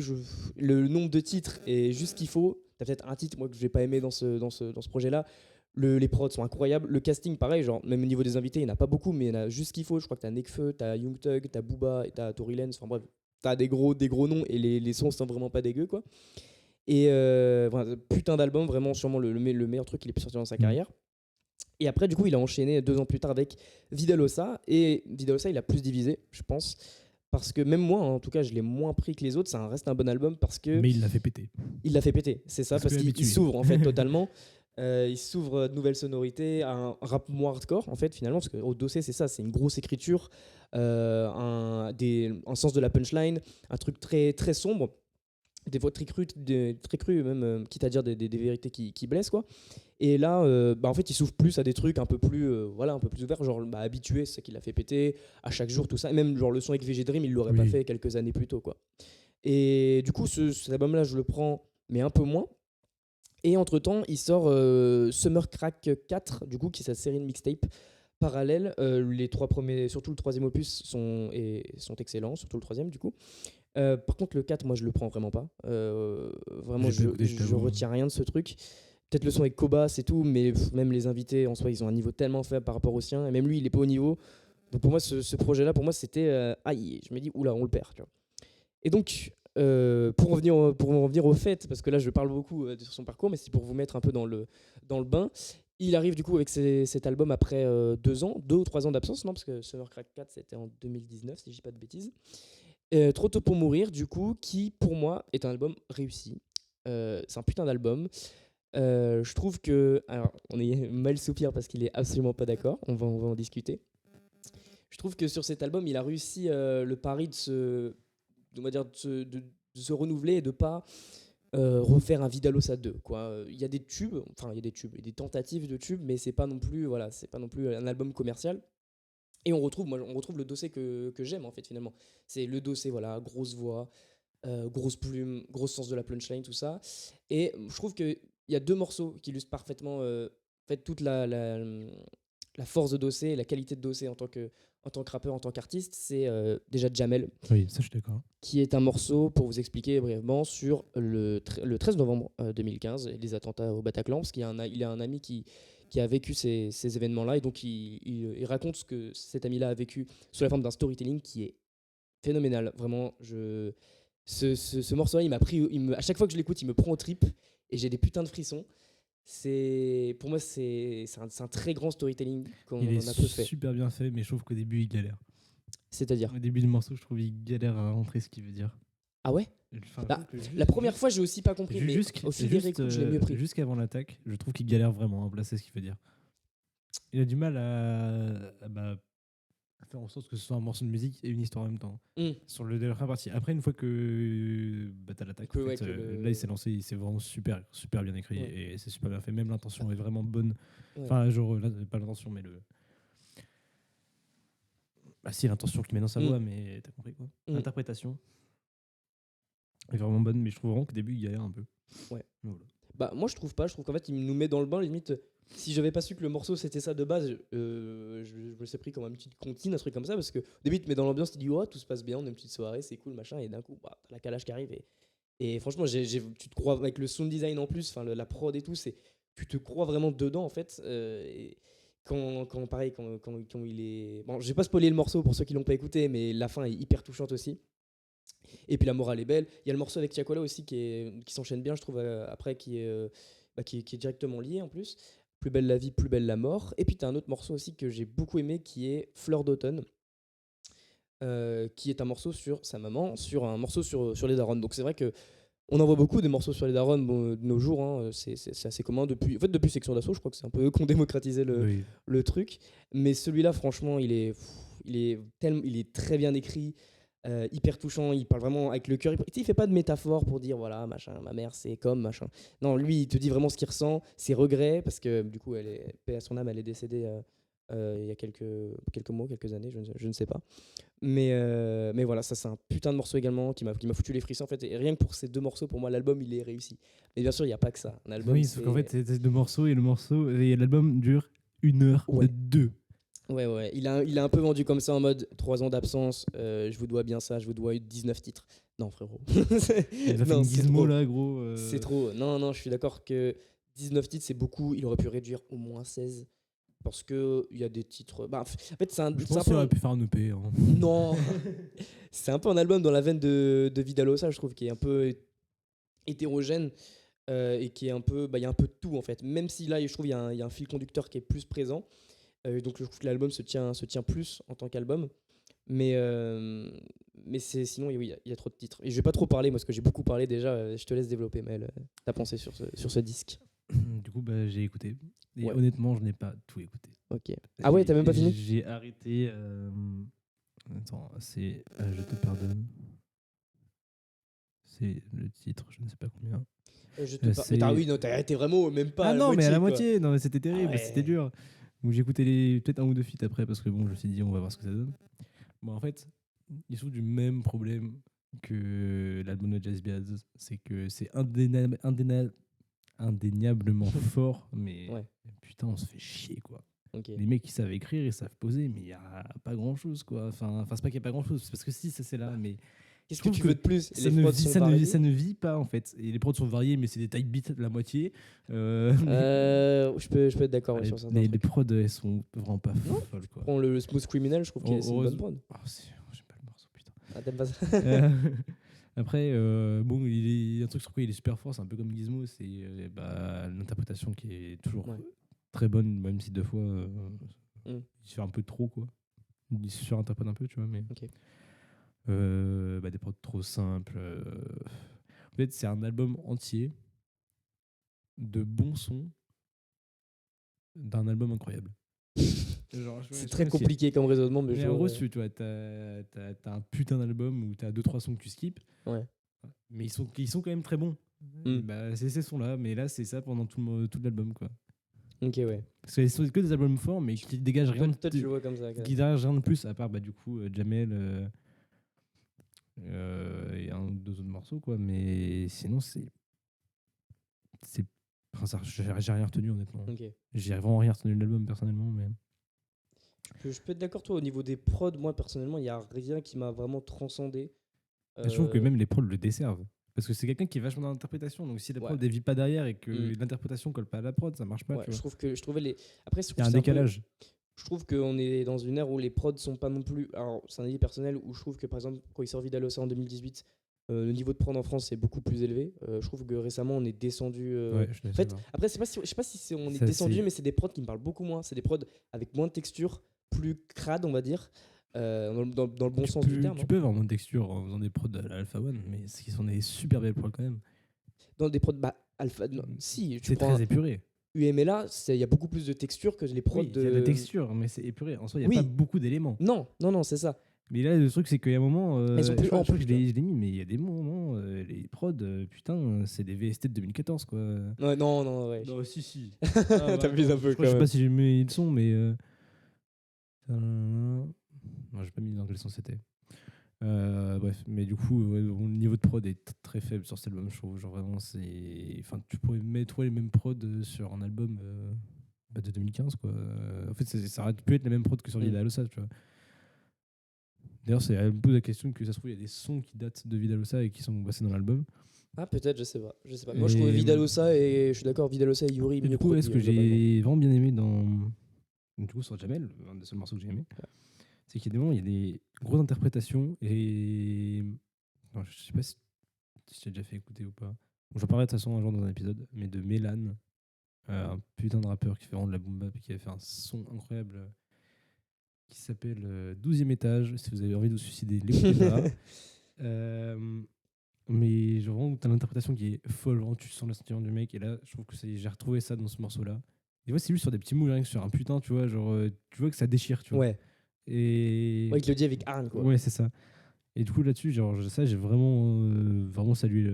le nombre de titres est juste ce qu'il faut. T'as peut-être un titre, moi, que je n'ai pas aimé dans ce projet-là. Les prods sont incroyables. Le casting, pareil, genre, même au niveau des invités, il n'y en a pas beaucoup, mais il y en a juste ce qu'il faut. Je crois que t'as Nekfeu, t'as Young Thug, t'as Booba, et t'as Tory Lanez. Enfin bref, t'as des gros noms et les sons sont vraiment pas dégueux, quoi. Et putain d'album, vraiment sûrement le meilleur truc qu'il ait pu sortir dans sa carrière. Et après, du coup, il a enchaîné 2 ans plus tard avec Vida Losa. Et Vida Losa, il a plus divisé, je pense, parce que même moi, en tout cas, je l'ai moins pris que les autres. Ça reste un bon album parce que. Mais il l'a fait péter. Il l'a fait péter, c'est ça, parce qu'il s'ouvre en fait totalement. Il s'ouvre de nouvelles sonorités, un rap moins hardcore en fait finalement, parce qu'au dossier c'est ça, c'est une grosse écriture, un sens de la punchline, un truc très, très sombre, des fois très cru même, quitte à dire des vérités qui blessent quoi. Et là, en fait, il s'ouvre plus à des trucs un peu plus, un peu plus ouverts, genre habitué, c'est ça qui l'a fait péter, à chaque jour, tout ça. Et même genre le son avec VG Dream, il l'aurait pas fait quelques années plus tôt quoi. Et du coup, cet album-là, je le prends, mais un peu moins. Et entre-temps, il sort Summer Crack 4, du coup, qui est sa série de mixtape parallèle. Les 3 premiers, surtout le 3e opus, sont excellents, surtout le 3e, du coup. Par contre, le 4, moi, je le prends vraiment pas. Vraiment, je retiens rien de ce truc. Peut-être le son avec Koba, c'est tout, mais même les invités, en soi, ils ont un niveau tellement faible par rapport au sien, et même lui, il est pas au niveau. Donc pour moi, ce projet-là, pour moi, c'était... aïe, je me dis, oula, on le perd, tu vois. Et donc, pour en venir au fait, parce que là je parle beaucoup de son parcours, mais c'est pour vous mettre un peu dans le bain. Il arrive du coup avec cet album après 2 ou 3 ans d'absence, non, parce que Summer Crack 4 c'était en 2019 si je dis pas de bêtises. Trop tôt pour mourir du coup, qui pour moi est un album réussi. C'est un putain d'album. Je trouve que, alors on est mal soupir parce qu'il est absolument pas d'accord, on va en discuter. Je trouve que sur cet album il a réussi le pari on va dire de se renouveler et de pas refaire un Vidalos à 2 quoi. Il y a des tubes, des tentatives de tubes, mais c'est pas non plus un album commercial. Et on retrouve le dossier que j'aime en fait finalement. C'est le dossier, voilà, grosse voix, grosse plume, gros sens de la punchline, tout ça. Et je trouve qu'il y a 2 morceaux qui illustrent parfaitement fait, toute la force de Dossé et la qualité de Dossé en tant que rappeur, en tant qu'artiste. C'est déjà Jamel. Oui, ça je suis d'accord. Qui est un morceau, pour vous expliquer brièvement, sur le 13 novembre 2015, les attentats au Bataclan, parce qu'il a un ami qui a vécu ces événements-là, et donc il raconte ce que cet ami-là a vécu sous la forme d'un storytelling qui est phénoménal. Vraiment, ce morceau-là, il m'a pris, à chaque fois que je l'écoute, il me prend aux tripes, et j'ai des putains de frissons. Pour moi, c'est un très grand storytelling qu'on a peu fait. Il est super bien fait, mais je trouve qu'au début, il galère. C'est-à-dire au début du morceau, je trouve qu'il galère à rentrer ce qu'il veut dire. Ah ouais. La première fois, j'ai aussi pas compris, mais aussi des réécoutes, je l'ai mieux pris. Jusqu'avant l'attaque, je trouve qu'il galère vraiment à placer ce qu'il veut dire. Il a du mal à faire en sorte que ce soit un morceau de musique et une histoire en même temps. Sur la première partie. Après, une fois que t'as l'attaque, là il s'est lancé, c'est vraiment super bien écrit et c'est super bien fait. Même l'intention est vraiment bonne. Enfin, genre, là, pas l'intention, mais le. Bah, si, l'intention qu'il met dans sa voix, mais t'as compris quoi. L'interprétation est vraiment bonne, mais je trouve vraiment qu'au début il galère un peu. Ouais. Voilà. Bah, moi je trouve pas, je trouve qu'en fait il nous met dans le bain, limite. Si j'avais pas su que le morceau c'était ça de base, je me serais pris comme une petite comptine, un truc comme ça, parce que au début tu te mets dans l'ambiance, tu te dis oh tout se passe bien, on a une petite soirée, c'est cool, machin, et d'un coup t'as la calage qui arrive et franchement tu te crois avec le sound design en plus, la prod et tout, tu te crois vraiment dedans en fait. Et quand il est, bon, je vais pas spoiler le morceau pour ceux qui l'ont pas écouté, mais la fin est hyper touchante aussi. Et puis la morale est belle. Il y a le morceau avec Tiakola aussi qui s'enchaîne bien, je trouve, après, qui est directement lié en plus. Plus belle la vie, plus belle la mort. Et puis tu as un autre morceau aussi que j'ai beaucoup aimé qui est Fleur d'automne, qui est un morceau sur sa maman, sur un morceau sur les darons. Donc c'est vrai que on en voit beaucoup des morceaux sur les darons de nos jours, hein. C'est assez commun depuis Section d'Assaut, je crois que c'est un peu eux qui ont démocratisé le truc. Mais celui-là, franchement, il est très bien écrit. Hyper touchant, il parle vraiment avec le cœur. Il fait pas de métaphore pour dire voilà, machin, ma mère c'est comme machin. Non, lui il te dit vraiment ce qu'il ressent, ses regrets, parce que du coup, paix à son âme, elle est décédée il y a quelques mois, quelques années, je ne sais pas. Mais voilà, ça c'est un putain de morceau également qui m'a foutu les frissons en fait. Et rien que pour ces 2 morceaux, pour moi, l'album il est réussi. Mais bien sûr, il n'y a pas que ça. Un album, oui, sauf qu'en fait, c'est 2 morceaux et l'album dure 1h02. Ouais, il a un peu vendu comme ça en mode 3 ans d'absence, je vous dois bien ça, je vous dois 19 titres. Non, frérot. Il a fait une gizmo là, gros. C'est trop. Non, je suis d'accord que 19 titres, c'est beaucoup. Il aurait pu réduire au moins 16. Parce qu'il y a des titres. Bah, en fait, je pense qu'il aurait pu faire un EP. Hein. Non. C'est un peu un album dans la veine de Vidalosa, je trouve, qui est un peu hétérogène. Et qui est un peu. Il y a un peu de tout, en fait. Même si là, je trouve, il y a un fil conducteur qui est plus présent. Donc je trouve que l'album se tient plus en tant qu'album. Mais sinon, oui, il y a trop de titres. Et je vais pas trop parler, moi, parce que j'ai beaucoup parlé déjà. Je te laisse développer, Maël, ta pensée sur ce disque. Du coup, j'ai écouté. Et Ouais. honnêtement, je n'ai pas tout écouté. Ok. Ah ouais, t'as même pas fini? J'ai arrêté. Attends, c'est Je te pardonne. C'est le titre, je ne sais pas combien. Mais t'as arrêté vraiment même pas. Ah non, mais à la quoi. moitié. Non, mais c'était terrible, ouais. c'était dur. Donc j'ai écouté peut-être un ou deux feats après parce que bon, je me suis dit, on va voir ce que ça donne. Bon, en fait, ils sont du même problème que l'album de Jazz Beats. C'est que c'est indéniablement fort, mais putain, on se fait chier, quoi. Okay. Les mecs, ils savent écrire, ils savent poser, mais il n'y a pas grand-chose, quoi. Enfin, c'est pas qu'il n'y a pas grand-chose, c'est parce que si, ça c'est là, mais... Qu'est-ce que tu veux de plus? Ça ne vit pas, en fait. Et les prods sont variés, mais c'est des type beats la moitié. Je peux être d'accord sur ça. Les prods, elles sont vraiment pas folles, quoi. Prends le Smooth Criminal, je trouve que c'est une bonne prod. J'aime pas le morceau, putain. Ah, t'aimes pas ça? Après, bon, il y a un truc sur quoi il est super fort, c'est un peu comme Gizmo, c'est l'interprétation qui est toujours très bonne, même si deux fois il se fait un peu trop, quoi. Il se surinterprète un peu, tu vois, mais des prods trop simples. En fait, c'est un album entier de bons sons d'un album incroyable. C'est très compliqué comme raisonnement, mais en gros, tu vois, t'as un putain d'album où t'as 2-3 sons que tu skips, mais ils sont quand même très bons. C'est ces sons-là, mais là, c'est ça pendant tout l'album, quoi. Ok, ouais. Parce que c'est que des albums forts, mais qui dégagent rien de plus, à part du coup Jamel et un ou deux autres morceaux, quoi. Mais sinon, j'ai rien retenu, honnêtement. J'ai vraiment rien retenu de l'album, personnellement, mais... Je peux être d'accord, toi, au niveau des prods, moi, personnellement, il n'y a rien qui m'a vraiment transcendé. Je trouve que même les prods le desservent. Parce que c'est quelqu'un qui est vachement dans l'interprétation, donc si la prod ne vit pas derrière et que l'interprétation colle pas à la prod, ça marche pas. Tu vois. Je trouvais les. Après, il y a un décalage. Je trouve qu'on est dans une ère où les prods sont pas non plus. Alors, c'est un avis personnel où je trouve que par exemple, quand il sort Vidalosa en 2018, le niveau de prod en France est beaucoup plus élevé. Je trouve que récemment, on est descendu. En fait, après, je sais pas si on est descendu, mais c'est des prods qui me parlent beaucoup moins. C'est des prods avec moins de texture, plus crade, on va dire. Dans le bon sens du terme. Tu peux avoir moins de texture en faisant des prods à l'Alpha One, mais ce qui sont des super belles prods quand même. Dans des prods Alpha, si. C'est très épuré. UMLA, il y a beaucoup plus de texture que les prods de. Il y a de la texture, mais c'est épuré. En soi, il n'y a pas beaucoup d'éléments. Non, c'est ça. Mais là, le truc, c'est qu'il y a un moment. Ils sont plus je l'ai mis, mais il y a des moments. Les prods, putain, c'est des VST de 2014, quoi. Ouais, non, ouais. Non, si. T'abuses un peu, quand même. Je sais pas si j'ai mis le son, mais. Non, j'ai pas mis dans quel son c'était. Bref, mais du coup, le niveau de prod est très faible sur cet album, je trouve. Genre vraiment, tu pourrais mettre les mêmes prods sur un album de 2015, quoi. En fait, ça aurait pu être les mêmes prods que sur Vidalosa, tu vois. D'ailleurs, elle me pose la question que ça se trouve, il y a des sons qui datent de Vidalosa et qui sont passés dans l'album. Ah, peut-être, je sais pas. Moi, je trouvais Vidalosa et je suis d'accord, Vidalosa et Yuri. Du coup, ce que j'ai vraiment bien aimé du coup, sur Jamel, un des seuls morceaux que j'ai aimé, c'est qu'il y a des moments, il y a des grosses interprétations et. Non, je sais pas si je t'ai déjà fait écouter ou pas. J'en parlerai de toute façon un jour dans un épisode, mais de Mélan, un putain de rappeur qui fait vraiment de la boom bap et qui a fait un son incroyable qui s'appelle 12e étage. Si vous avez envie de vous suicider, l'écoutez pas. Mais genre, vraiment, t'as l'interprétation qui est folle, vraiment, tu sens le sentiment du mec. Et là, je trouve que j'ai retrouvé ça dans ce morceau-là. Et ouais, c'est juste sur des petits mots, rien que sur un putain, tu vois, genre, tu vois que ça déchire, tu vois. Ouais. Et. Ouais, il te le dit avec Arne, quoi. Ouais, c'est ça. Et du coup, là-dessus, genre, ça, j'ai vraiment salué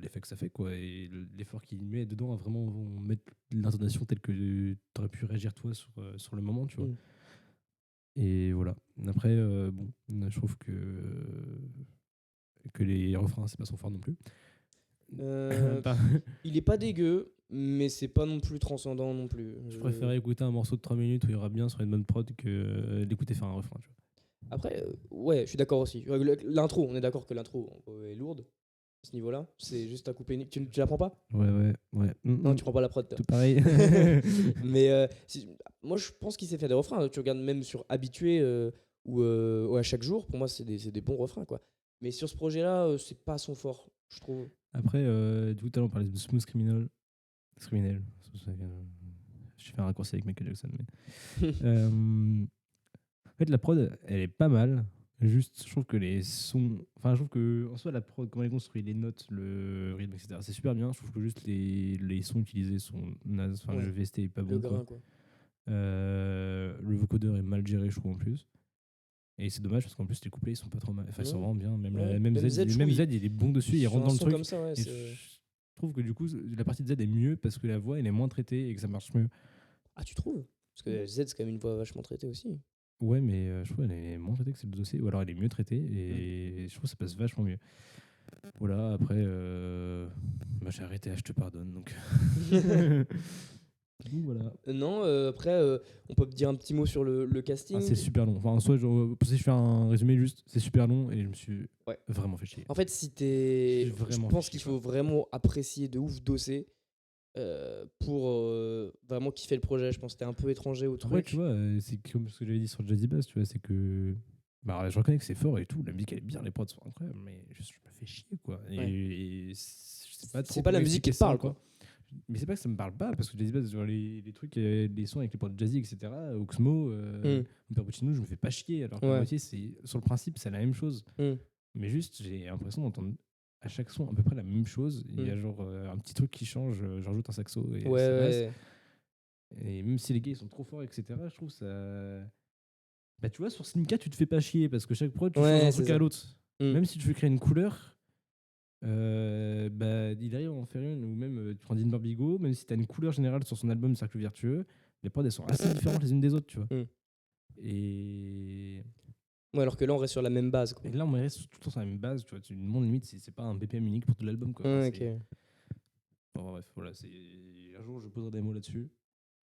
l'effet que ça fait, quoi. Et l'effort qu'il met dedans à vraiment mettre l'intonation telle que tu aurais pu réagir, toi, sur le moment, tu vois. Et voilà. Après, je trouve que les refrains, c'est pas son fort non plus. Il est pas dégueu, mais c'est pas non plus transcendant non plus. Je préférais écouter un morceau de 3 minutes où il ira bien sur une bonne prod que d'écouter faire un refrain, tu vois. Après, ouais, je suis d'accord aussi. L'intro, on est d'accord que l'intro est lourde à ce niveau-là. C'est juste à couper. Tu la prends pas ? Ouais. Non, tu prends pas la prod. Tout pareil. Mais moi, je pense qu'il sait faire des refrains. Tu regardes même sur Habitué ou à chaque jour, pour moi, c'est des bons refrains, quoi. Mais sur ce projet-là, c'est pas son fort, je trouve. Après, tout à l'heure, on parlait de Smooth Criminal. Je fais un raccourci avec Michael Jackson. Mais En fait, la prod, elle est pas mal. Juste, je trouve que les sons. Enfin, je trouve que, en soi, la prod, comment elle est construite, les notes, le rythme, etc., c'est super bien. Je trouve que juste les sons utilisés sont nazes. Enfin, Ouais. le VST est pas Le bon, quoi. grain, quoi. Le vocodeur est mal géré, je trouve, en plus. Et c'est dommage parce qu'en plus, les couplets, ils sont pas trop mal. Enfin, ils sont Ouais. vraiment bien. Même, Ouais. même Z, je trouve, même Z, il est bon dessus, il sur rentre un dans le son truc. comme ça, ouais, Et je trouve que du coup, la partie de Z est mieux parce que la voix, elle est moins traitée et que ça marche mieux. Ah, tu trouves? Parce que Z, c'est quand même une voix vachement traitée aussi. Ouais, mais je trouve qu'elle est moins traitée que celle de dossier. Ou alors elle est mieux traitée et je trouve que ça passe vachement mieux. Voilà, après, bah, j'ai arrêté, je te pardonne. Donc, donc voilà. Non, après, on peut dire un petit mot sur le casting. Ah, c'est super long. Enfin, en soi, si je fais un résumé juste, c'est super long et je me suis Ouais. vraiment fait chier. En fait, je pense qu'il faut vraiment apprécier de ouf Dossé pour vraiment kiffer le projet. Je pense que t'es un peu étranger au truc. Ouais, tu vois, c'est comme ce que j'avais dit sur Jazzy Bass, tu vois, c'est que. Bah, je reconnais que c'est fort et tout, la musique elle est bien, les prods sont incroyables, mais je me fais chier quoi. Et je sais pas trop c'est pas la comment musique qui expliquer te ça parle, encore. quoi. Mais c'est pas que ça me parle pas, parce que Jazzy Bass, genre les trucs, les sons avec les prods jazzy, etc., Oxmo, Père Puccino, je me fais pas chier, alors qu'à Ouais. moitié, sur le principe, c'est la même chose. Mm. Mais juste, j'ai l'impression d'entendre à chaque son à peu près la même chose. Il y a genre un petit truc qui change, j'ajoute un saxo et Ouais, ça passe. ouais. Et même si les gars ils sont trop forts, etc., je trouve ça. Bah, tu vois, sur Slimka, tu te fais pas chier parce que chaque prod, tu changes Ouais, un c'est truc à ça. l'autre. Mm. Même si tu veux créer une couleur, bah, il arrive à en faire une. Ou même, tu prends Dean Barbigo, même si tu as une couleur générale sur son album Cercle Vertueux, les prods elles sont assez différentes les unes des autres, tu vois. Mm. Et... Ouais, alors que là, on reste sur la même base, quoi. et là, on reste tout le temps sur la même base, tu vois. Tu demandes limite, c'est pas un BPM unique pour tout l'album, quoi. Enfin, Ouais, ok. Bon, bref, voilà, un jour je poserai des mots là-dessus.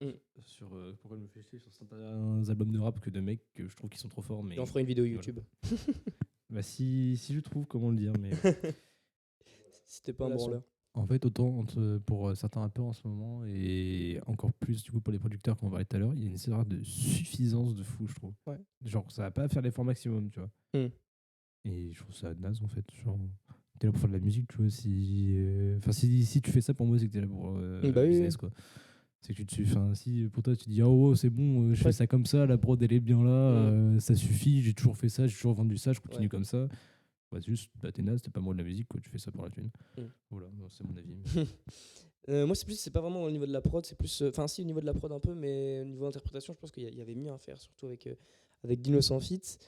Mm. Sur pourquoi je me fais chier sur certains albums de rap que de mecs que je trouve qui sont trop forts. Mais Et on fera une vidéo voilà. YouTube. Bah, si je trouve comment le dire, mais. C'était pas un branleur. En fait, autant pour certains rappeurs en ce moment, et encore plus du coup pour les producteurs qu'on parlait tout à l'heure, il y a une sorte de suffisance de fou, je trouve. Ouais. Genre, ça va pas faire l'effort maximum, tu vois. Mm. Et je trouve ça naze en fait. Genre, t'es là pour faire de la musique, tu vois. Si tu fais ça pour moi, c'est que t'es là pour Bah oui, business, oui. quoi. C'est que si pour toi tu dis oh c'est bon, je fais ça comme ça, la prod elle est bien là, ça suffit, j'ai toujours fait ça, j'ai toujours vendu ça, je continue comme ça. Bah, juste, t'es naze, t'es pas moi de la musique, quoi, tu fais ça pour la thune. Voilà, c'est mon avis. Moi, c'est pas vraiment au niveau de la prod, c'est plus. Enfin, si, au niveau de la prod un peu, mais au niveau d'interprétation, je pense qu'il y avait mieux à faire, surtout avec Dino sans feat.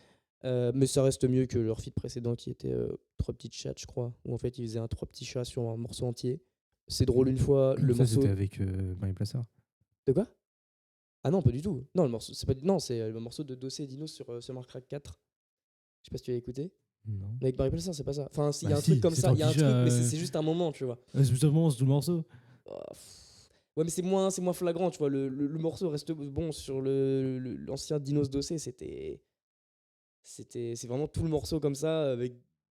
Mais ça reste mieux que leur feat précédent qui était 3 petites chats, je crois, où en fait ils faisaient 3 petits chats sur un morceau entier. C'est drôle une fois, le ça, morceau. C'était avec Marie Plassard. De quoi? Ah non, pas du tout. Non, le morceau, c'est pas. Non, c'est le morceau de Dossé et Dino sur Summer Crack 4. Je sais pas si tu as écouté. Non. Mais avec Marie Plassard, c'est pas ça. Enfin, il y a Bah un si, truc comme c'est ça, il y a un Tortilla, truc, mais c'est juste un moment, tu vois. C'est justement tout le morceau. Oh, ouais, mais c'est moins flagrant, tu vois. Le morceau reste bon sur l'ancien Dinos Dossé, c'est vraiment tout le morceau comme ça.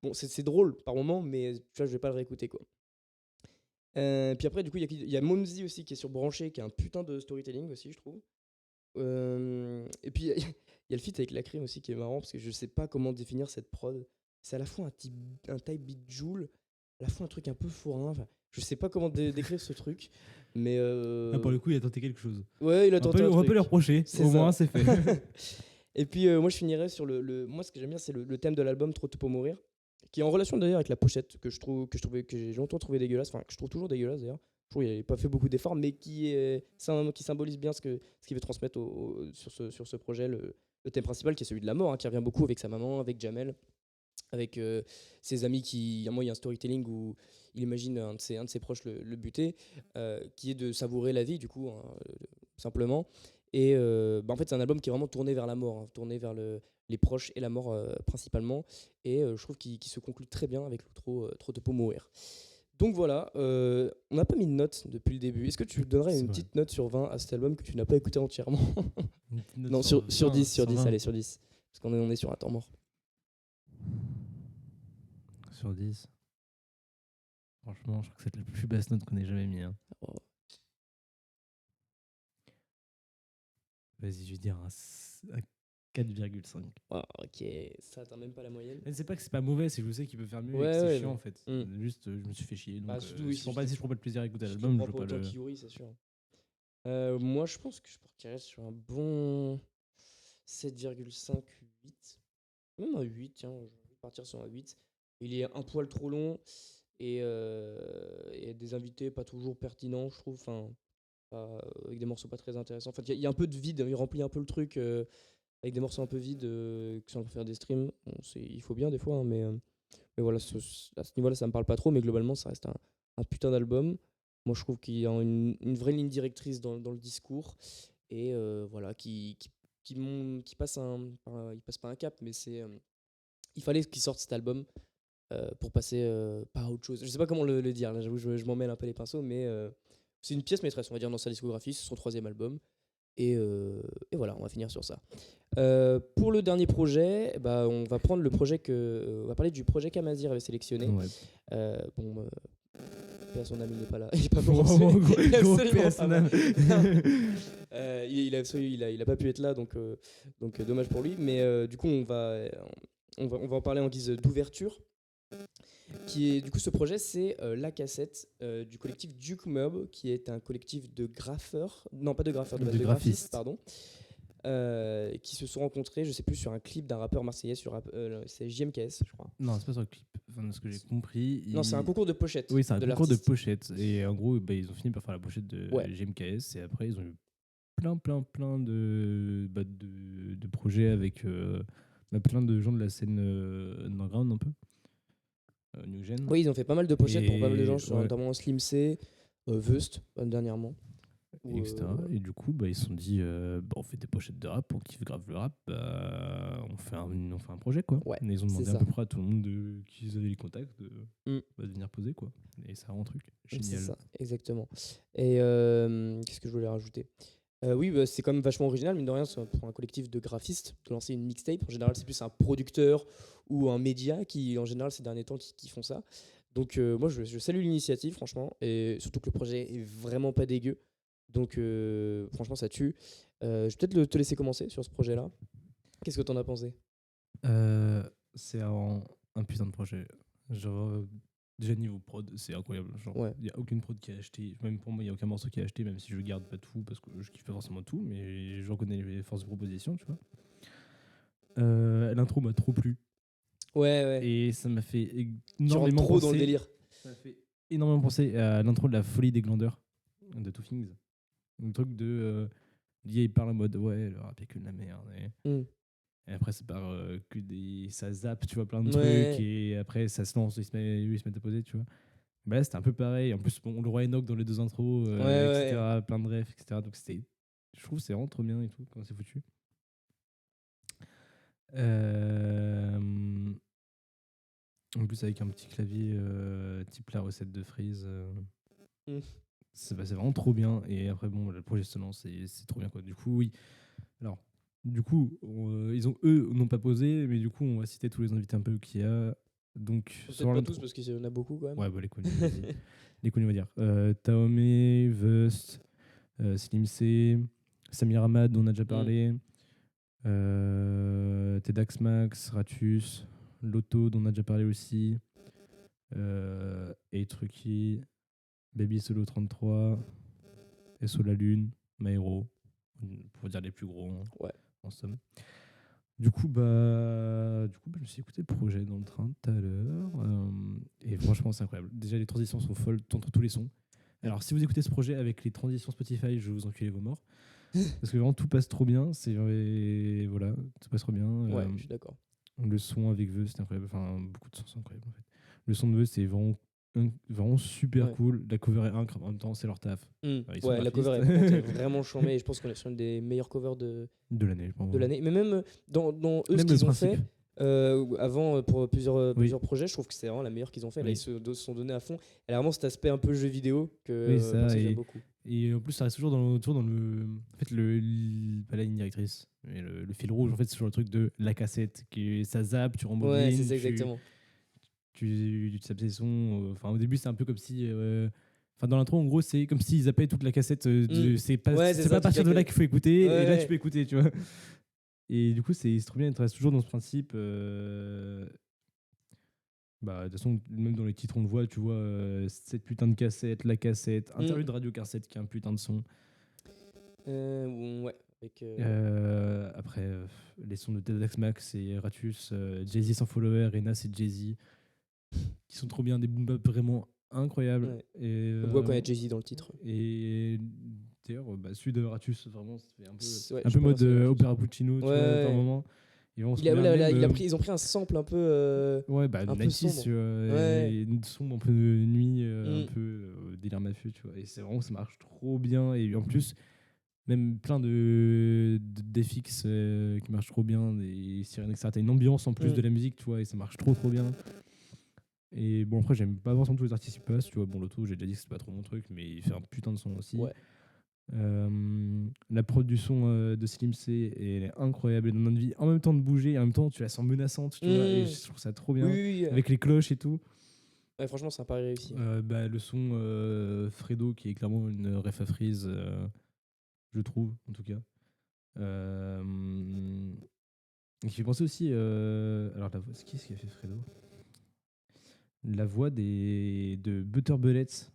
Bon, c'est drôle par moment, mais tu vois, je vais pas le réécouter, quoi. Puis après, du coup, il y a Momzi aussi qui est sur Branché, qui a un putain de storytelling aussi, je trouve. Et puis, il y a le feat avec la crime aussi qui est marrant, parce que je sais pas comment définir cette prod. C'est à la fois un type beat Joule, à la fois un truc un peu forain. Enfin, je sais pas comment décrire ce truc, mais. Pour le coup, il a tenté quelque chose. Ouais, il a tenté un On va truc. pas lui reprocher, au moins c'est fait. Et puis, moi, je finirais sur moi, ce que j'aime bien, c'est le thème de l'album Trop tôt pour mourir, qui est en relation d'ailleurs avec la pochette que j'ai longtemps trouvé dégueulasse, enfin, que je trouve toujours dégueulasse d'ailleurs. Je trouve qu'il n'avait pas fait beaucoup d'efforts, mais qui symbolise bien ce qu'il veut transmettre sur ce projet, le thème principal qui est celui de la mort, hein, qui revient beaucoup avec sa maman, avec Jamel, avec ses amis. Il y a un storytelling où il imagine un de ses proches le buter, qui est de savourer la vie, du coup, hein, simplement. Et en fait, c'est un album qui est vraiment tourné vers la mort, hein, tourné vers les proches et la mort principalement. Et je trouve qu'il se conclut très bien avec l'outro Trop tôt pour mourir. Donc voilà, on n'a pas mis de note depuis le début. Est-ce que tu donnerais une petite note sur 20 à cet album que tu n'as pas écouté entièrement? Non, sur 10, allez, sur 10. Parce qu'on est sur un temps mort. Sur 10. Franchement, je crois que c'est la plus basse note qu'on ait jamais mis. Hein. Oh. Vas-y, je vais dire un 4,5. Oh, ok, ça atteint même pas la moyenne. C'est pas que c'est pas mauvais, c'est que je sais qu'il peut faire mieux et que c'est chiant en fait. Juste, je me suis fait chier. Donc, surtout, si je prends pas de plaisir à écouter l'album, je vois pas le. Kiuri, c'est sûr. Moi, je pense que je partirais sur un bon 7,5, 8. Même un 8, tiens, je vais partir sur un 8. Il est un poil trop long et des invités pas toujours pertinents, je trouve. Enfin, avec des morceaux pas très intéressants. En fait, il y a un peu de vide, il remplit un peu le truc avec des morceaux un peu vides que si on veut faire des streams. Bon, il faut bien des fois, hein, mais voilà, à ce niveau-là, ça me parle pas trop, mais globalement, ça reste un putain d'album. Moi, je trouve qu'il y a une vraie ligne directrice dans le discours et voilà, qui passe il passe pas un cap, mais il fallait qu'il sorte cet album pour passer pas à autre chose. Je sais pas comment le dire, là, j'avoue, je m'en mêle un peu les pinceaux, mais c'est une pièce maîtresse, on va dire, dans sa discographie, c'est son 3e album. Et voilà, on va finir sur ça. Pour le dernier projet, bah, on va prendre le projet on va parler du projet qu'Amazir avait sélectionné. Ouais. Bon, paix à son âme, il n'est pas là. Il n'est pas pour paix à son âme. Il a pas pu être là, donc dommage pour lui. Mais du coup, on va en parler en guise d'ouverture. Du coup, ce projet, c'est La Cassette du collectif Duke Mob, qui est un collectif de graffeurs, non pas de graffeurs, de graphistes, pardon, qui se sont rencontrés, je sais plus, sur un clip d'un rappeur marseillais, c'est JMKS, je crois. Non, c'est pas sur le clip, enfin, de ce que j'ai compris. Non, c'est un concours de pochettes. Oui, c'est un concours de pochettes. Et en gros, bah, ils ont fini par faire la pochette de JMKS, et après, ils ont eu plein de projets avec plein de gens de la scène underground un peu. New Gen. Oui, ils ont fait pas mal de pochettes pour pas mal de gens, notamment Slim C, Vust, dernièrement. Etc. Et du coup, bah, ils se sont dit, on fait des pochettes de rap, on kiffe grave le rap, on fait un projet, quoi. Ouais, et ils ont demandé à peu près à tout le monde qui avaient les contacts de venir poser, quoi. Et ça rend un truc génial. C'est ça, exactement. Et qu'est-ce que je voulais rajouter ? Oui, bah, c'est quand même vachement original, mine de rien, pour un collectif de graphistes, de lancer une mixtape. En général, c'est plus un producteur ou un média qui, en général, ces derniers temps, qui font ça. Donc, moi, je salue l'initiative, franchement, et surtout que le projet est vraiment pas dégueu. Donc, franchement, ça tue. Je vais peut-être te laisser commencer sur ce projet-là. Qu'est-ce que t'en as pensé ? C'est un putain de projet. Genre, déjà niveau prod, c'est incroyable. Il n'y a aucune prod qui a acheté. Même pour moi, il n'y a aucun morceau qui a acheté, même si je garde pas tout, parce que je kiffe pas forcément tout, mais je reconnais les forces de proposition, tu vois. L'intro m'a trop plu. Ouais. Et ça m'a fait énormément penser. Dans le délire. Ça m'a fait énormément penser à l'intro de La Folie des Glandeurs de Two Things. Un truc de. Il parle en mode ouais, le rap est que de la merde. Et après, c'est par ça zappe, tu vois, plein de trucs. Et après, ça se lance, ils se mettent à poser, tu vois. Bah là, c'était un peu pareil. En plus, bon, le roi Enoch dans les 2 intros, etc. Plein de refs, etc. Donc, je trouve que c'est vraiment trop bien et tout, quand c'est foutu. En plus, avec un petit clavier type la recette de Freeze. C'est vraiment trop bien. Et après, bon, le projet se lance et c'est trop bien, quoi. Du coup, oui. Alors, du coup, eux n'ont pas posé, mais du coup, on va citer tous les invités un peu qu'il y a. Donc, peut-être pas tous, parce qu'il y en a beaucoup, quand même. Ouais, bah, les connus, les connus, on va dire. Taomé, Vust, Slim C, Samir Ahmad, dont on a déjà parlé. Tedax Max, Ratus, Lotto, dont on a déjà parlé aussi. Et Trucky, Baby Solo 33, SO La Lune, Maero, pour dire les plus gros, en somme. Du coup, je me suis écouté le projet dans le train tout à l'heure. Et franchement, c'est incroyable. Déjà, les transitions sont folles entre tous les sons. Alors, si vous écoutez ce projet avec les transitions Spotify, je vais vous enculer vos morts. Parce que vraiment, tout passe trop bien. Voilà, tout passe trop bien. Ouais, je suis d'accord. Le son avec Veu, c'est incroyable. Enfin, beaucoup de sons sont incroyables, en fait. Le son de Veu, c'est vraiment super cool. La cover est incroyable. En même temps, c'est leur taf. La cover est vraiment chambée. Et je pense qu'on est sur une des meilleures covers de l'année. Mais même dans eux, ce qu'ils ont fait avant pour plusieurs projets, je trouve que c'est vraiment la meilleure qu'ils ont fait. Là, ils se sont donnés à fond. Elle a vraiment cet aspect un peu jeu vidéo que j'aime beaucoup. Et en plus, ça reste toujours dans le. En fait, pas la ligne directrice, mais le fil rouge, en fait, c'est toujours le truc de la cassette. Ça zappe, tu rembobines. Ouais, c'est ça, exactement. Tu tapes des sons. Enfin, au début, c'est un peu comme si. Dans l'intro, en gros, c'est comme s'ils zappaient toute la cassette. C'est pas à partir de là qu'il faut écouter. Et là, tu peux écouter, tu vois. Et du coup, c'est trop bien. Tu restes toujours dans ce principe. De toute façon, même dans les titres, on le voit, tu vois, cette putain de cassette, la cassette, interlude de Radio Cassette qui est un putain de son. Ouais. avec, Après, les sons de Dedax Max et Ratus, Jay-Z sans follower, Nas et Jay-Z, qui sont trop bien, des boom bap vraiment incroyables. Ouais. Et, On voit quand il y a Jay-Z dans le titre. Et d'ailleurs, celui de Ratus, vraiment, c'était un peu, Ouais, un je peu crois mode que c'est Ratus. Opéra Puccino, tu vois, Ouais. par moment. Et vraiment, trop bien, même, Ils ont pris un sample un peu. ouais, bah, un peu 90s, sombre. tu vois, Ouais. et une sombre un peu de nuit, un Mm. peu délire mafieux, tu vois. Et c'est vraiment, ça marche trop bien. Et en plus, même plein de d'FX qui marchent trop bien, des sirènes, etc. T'as une ambiance en plus de la musique, tu vois, et ça marche trop bien. Et bon, après, j'aime pas forcément tous les artistes qui passent, tu vois. Bon, Lotto, j'ai déjà dit que c'était pas trop mon truc, mais il fait un putain de son aussi. Ouais. La prod du son de Slim C, elle est incroyable, elle donne envie en même temps de bouger, et en même temps tu la sens menaçante, tu vois, et je trouve ça trop bien, Oui. avec les cloches et tout. Ouais, franchement, c'est un pari réussi. Le son Fredo, qui est clairement une ref à Freeze, je trouve, en tout cas. Qui fait penser aussi. Alors, qui est-ce qui a fait Fredo? La voix de Butter Bullets,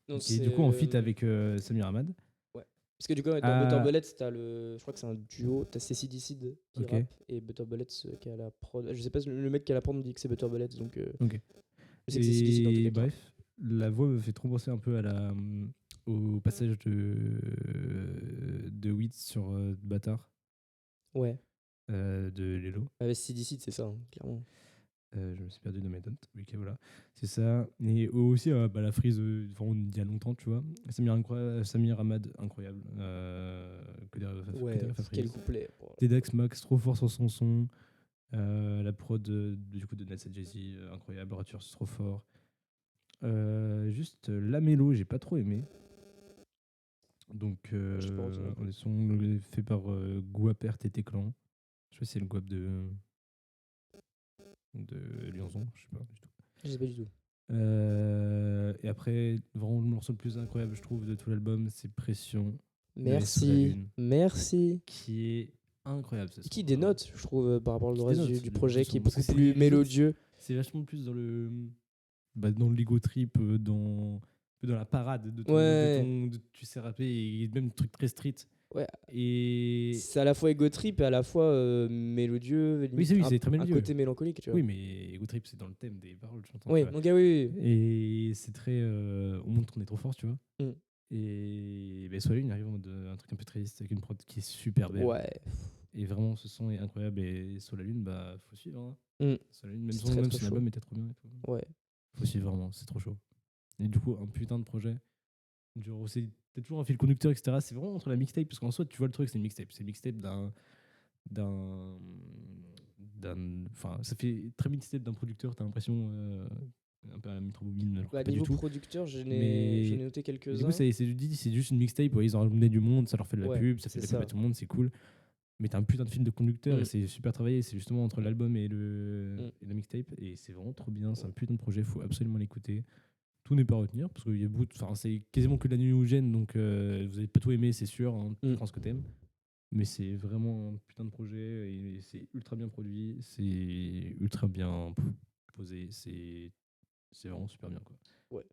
Non, qui est du coup en feat avec Samir Ahmad. Ouais. Parce que du coup, dans Butter Bullets, je crois que c'est un duo. T'as Ceci Decide qui rappe et Butter Bullets qui a la prod. Je sais pas, le mec qui a la prod me dit que c'est Butter Bullets, donc. Ok. Je sais que c'est Ceci Decide en tout cas. Bref, la voix me fait trop penser un peu au passage de Witz sur Bâtard. Ouais. De Lelo. Ceci Decide, c'est ça, hein, clairement. Je me suis perdu dans mes notes. Ok, voilà. C'est ça. Et aussi, la frise, vraiment, il y a longtemps, tu vois. Samir Ahmad, incroyable. Quel couplet. Tedax Max, trop fort sur son son. La prod du coup de Nas et Jay-Z, incroyable. Rature, c'est trop fort. Juste la mélo, j'ai pas trop aimé. Donc, on est son fait par Guapert et Téclan. Je sais pas si c'est le Guap de Lianzon, je sais pas du tout. Je sais pas du tout. Et après, vraiment le morceau le plus incroyable, je trouve, de tout l'album, c'est Pression. Merci. Qui est incroyable. Qui dénote, je trouve, par rapport au reste du projet, qui est beaucoup plus mélodieux. C'est vachement plus dans l'ego trip, dans la parade de tu sais rapper, et même truc très street. Ouais. Et c'est à la fois ego trip et à la fois mélodieux. Oui, c'est très mélodieux. Un côté mélancolique, tu vois. Oui, mais ego trip, c'est dans le thème des paroles, j'entends. Oui, donc oui. Et c'est très. On montre qu'on est trop fort, tu vois. Et Soleil, il arrive en mode un truc un peu triste avec une prod qui est super belle. Ouais. Et vraiment, ce son est incroyable. Et sur la Lune, faut suivre. Hein. Sur la Lune, même son album était trop bien et tout. Ouais. Faut suivre vraiment, c'est trop chaud. Et du coup, un putain de projet. Genre, t'as toujours un fil conducteur, etc. C'est vraiment entre la mixtape, parce qu'en soi, tu vois le truc, c'est une mixtape. C'est une mixtape Enfin, ça fait très mixtape d'un producteur, t'as l'impression. Un peu à la Métro-Bobine. Pas niveau du tout. Producteur, j'en ai noté quelques-uns. Du coup, c'est juste une mixtape. Ils ont ramené du monde, ça leur fait de la pub, ça fait de la pub à tout le monde, c'est cool. Mais t'as un putain de film de conducteur et c'est super travaillé. C'est justement entre l'album et la mixtape. Et c'est vraiment trop bien. C'est un putain de projet, faut absolument l'écouter. Tout n'est pas à retenir parce qu'il y a c'est quasiment que de la New-Gen, donc vous n'avez pas tout aimé, c'est sûr. Hein, tu prends ce que t'aimes. Mais c'est vraiment un putain de projet et c'est ultra bien produit, c'est ultra bien posé, c'est vraiment super bien, quoi. Ouais.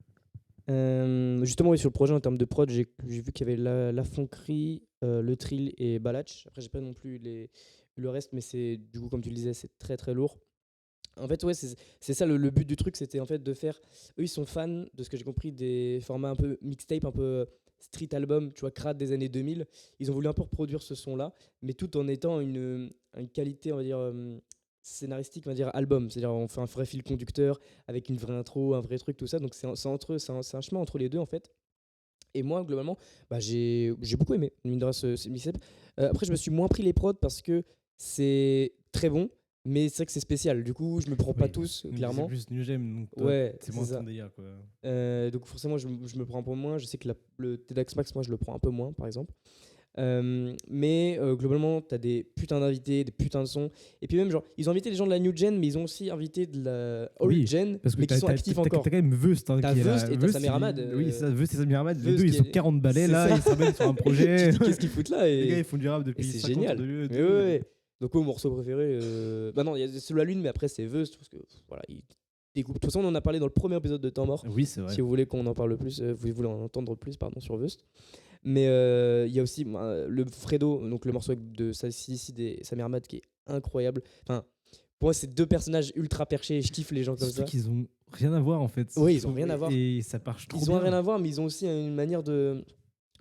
Justement, sur le projet en termes de prod, j'ai vu qu'il y avait la Fonquerie, le Trill et Balatch. Après, j'ai pas non plus le reste, mais c'est du coup, comme tu le disais, c'est très très lourd. En fait, ouais, c'est ça le but du truc, c'était en fait de faire. Eux, ils sont fans de ce que j'ai compris des formats un peu mixtape, un peu street album, tu vois, crade des années 2000. Ils ont voulu un peu reproduire ce son-là, mais tout en étant une qualité, on va dire, scénaristique, on va dire album. C'est-à-dire, on fait un vrai fil conducteur avec une vraie intro, un vrai truc, tout ça. Donc, c'est entre eux, c'est un chemin entre les deux, en fait. Et moi, globalement, j'ai beaucoup aimé ce mixtape. Après, je me suis moins pris les prods parce que c'est très bon. Mais c'est vrai que c'est spécial, du coup je me prends pas tous, clairement. C'est plus New Gem, donc c'est moins ton délire, quoi. Donc forcément je me prends un peu moins, je sais que le TEDx Max, moi je le prends un peu moins par exemple. Mais globalement t'as des putains d'invités, des putains de sons. Et puis même genre, ils ont invité des gens de la New Gen, mais ils ont aussi invité de la Old Gen, mais qui sont actifs encore. T'as quand même Veust, hein, t'as Veust et t'as Samir Ahmad. Oui, ça, Veust et Samir Ahmad, les deux ils sont 40 balais là, ils se ramènent sur un projet. Qu'est-ce qu'ils foutent là Les gars ils font du rap depuis 50 ans. C'est génial. Ouais. Donc, mon morceau préféré, non, il y a Sous la Lune, mais après, c'est Veust, parce que voilà, il découpe. De toute façon, on en a parlé dans le premier épisode de Temps Mort. Oui, c'est vrai. Si vous voulez qu'on en parle plus, vous voulez en entendre plus, pardon, sur Veust. Mais il y a aussi le Fredo, donc le morceau de Silicide et Samir Ahmad qui est incroyable. Enfin, pour moi, c'est deux personnages ultra perchés et je kiffe les gens comme ça. Surtout qu'ils ont rien à voir en fait. Oui, ils ont rien à voir. Et ça marche trop Ils bien. ont rien à voir, mais ils ont aussi une manière de,